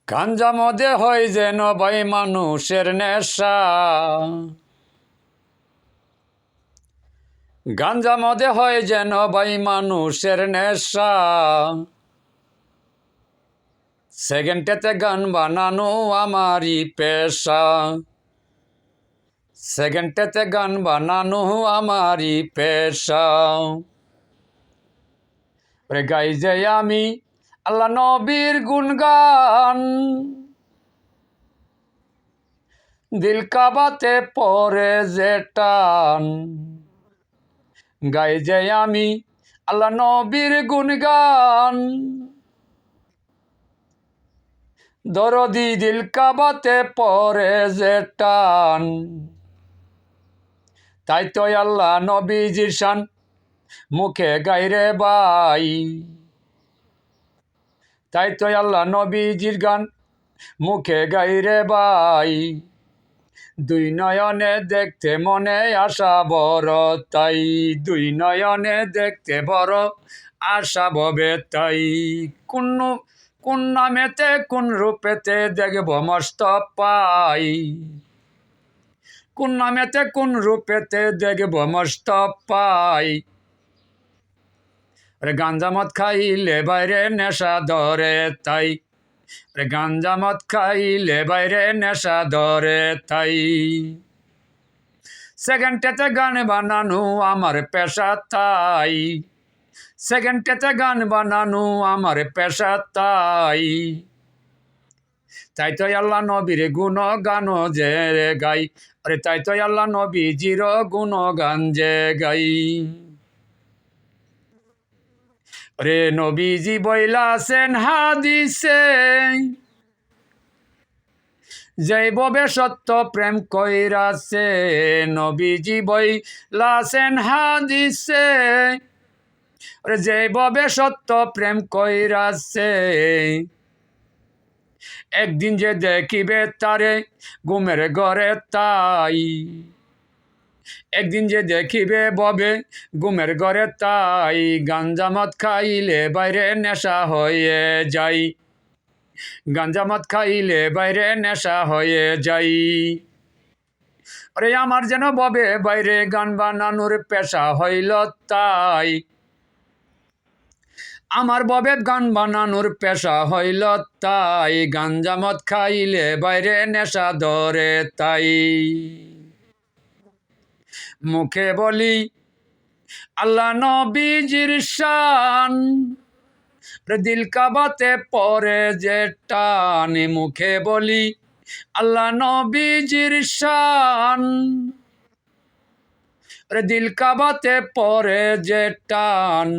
গাঞ্জা মদে হয় যেন ভাই মানুষের নেশা, গাঞ্জা মদে হয় যেন ভাই মানুষের নেশা। সেকেন্ডেতে গান বানানো আমারই পেশা, সেকেন্ডেতে গান বানানো আমারই পেশা। গাই যে আমি আল্লাহ নবীর গুণগান, দিল কাবাতে পরে যে টান। গাই যে আমি আল্লাহ নবীর গুণগান, দরদি দিল কাবাতে পরে যে টান। তাই তো আল্লাহ নবীজির শান মুখে গাইরে ভাই, তাই তো আল্লাহ নবীজির গান মুখে গাইরে ভাই। দুই নয়নে দেখতে মনে আশা বড় তাই, দুই নয়নে দেখতে বড় আশা ভবে তাই। কোন নামেতে কোন রূপেতে দেখব মস্ত পাই, কোন নামেতে কোন রূপেতে দেখব মস্ত পাই। গাঞ্জা মদ খাইলে বাইরে নেশা ধরে তাই, গাঞ্জা মদ খাইলে বাইরে নেশা ধরে তাই। সেকেন্ডেতে গান বানানো আমার পেশা তাই, সেকেন্ডেতে গান বানানো আমার পেশা তাই। তাই তো আল্লাহ নবীর গুণ গান যে গাই, আরে তাই তো আল্লাহ নবীজির গুণ গান যে গাই। রে নবীজি বইলাছেন হাদিসে, যেই ববে সত্য প্রেম কইরাছে। নবীজি বইলাছেন হাদিসে, যেই ববে সত্য প্রেম কইরাছে। একদিন যে দেখিবে তারে ঘুমের ঘরে তাই, একদিন যে দেখিবে ববে ঘুমের ঘরে তাই। গাঞ্জা মদ খাইলে বাইরে নেশা হয়ে যাই, গাঞ্জা মদ খাইলে বাইরে নেশা হয়ে যাই। আরে আমার যেন ববে বাইরে গান বানানোর পেশা হইল তাই, আমার ববে গান বানানোর পেশা হইল তাই। গাঞ্জা মদ খাইলে বাইরে নেশা ধরে তাই। মুখে বলি আল্লাহ নবীজির শান, দিল কাবাতে পরে যে টান। মুখে বলি আল্লাহ নবীজির শান, দিল কাবাতে পরে যে টান।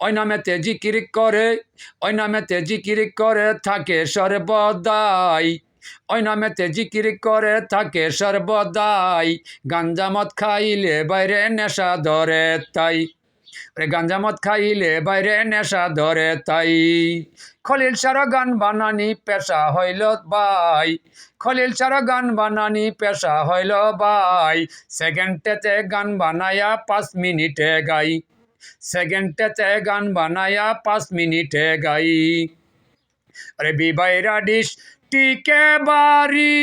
ওই নামেতে জিকির করে, ওই নামেতে জিকির করে থাকে সর্বদাই, ওই নামেতে জিকির করে থাকে সর্বদাই। গাঞ্জা মদ খাইলে বাইরে নেশা ধরে তাই, গাঞ্জা মদ খাইলে বাইরে নেশা ধরে তাই। খলিল সারা গান বানানি পেশা হইল ভাই, খলিল সারা গান বানানি পেশা হইল ভাই। সেকেন্ডেতে গান বানায়া 5 মিনিটে গাই, সেকেন্ডেতে গান বানায়া 5 মিনিটে গাই। আরে বিবাইরা ডিস টিকে বাড়ি,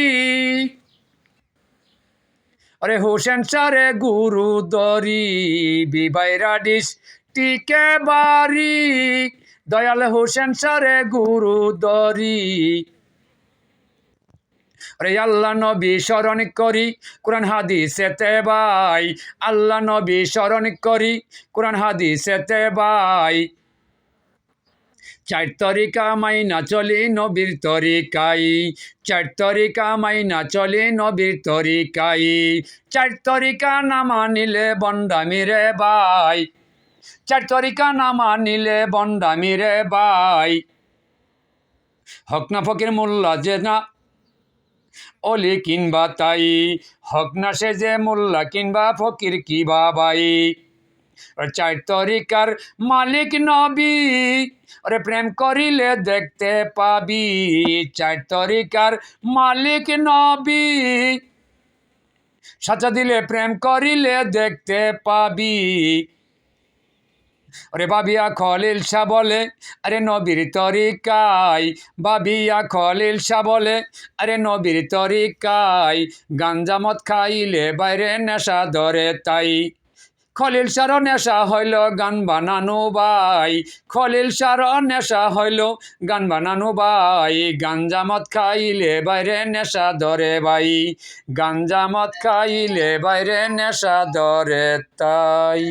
আরে হোসেন সারে গুরু দরি। বিবাইরা ডিস টিকে বাড়ি, দয়াল হোসেন সারে গুরু দরি। আরে আল্লাহ নবী স্মরণ করি কোরআন হাদিসেতে ভাই, আল্লাহ নবী স্মরণ করি কোরআন হাদিসেতে ভাই। 4 তরিকা মাইনা চলি নবীর তরিকাই, 4 তরিকা মাইনা চলি নবীর তরিকাই। 4 তরিকা না মানিলে বন্ডামি রে ভাই, 4 তরিকা না মানিলে বন্ডামি রে ভাই। হক না ফকির মোল্লা যে না অলি কিনবা তাই, হক না সে যে মোল্লা কিনবা ফকির কি বাবাই। 4 তরিকার মালিক নবী, ওরে প্রেম করিলে দেখতে পাবি। 4 তরিকার মালিক নবী, সাচা দিলে প্রেম করিলে দেখতে পাবি। ওরে বাবিয়া খলিল শাহ বলে আরে নবীর তরিকায়, বাবিয়া খলিল শাহ বলে আরে নবীর তরিকায়, গাঞ্জা মদ খাইলে বাইরে নেশা ধরে তাই। খলিল শাহর নেশা হইল গান বানানো ভাই, খলিল শাহর নেশা হইল গান বানানো ভাই, গাঞ্জা মদ খাইলে বাইরে নেশা ধরে ভাই, গাঞ্জা মদ খাইলে বাইরে নেশা ধরে তাই।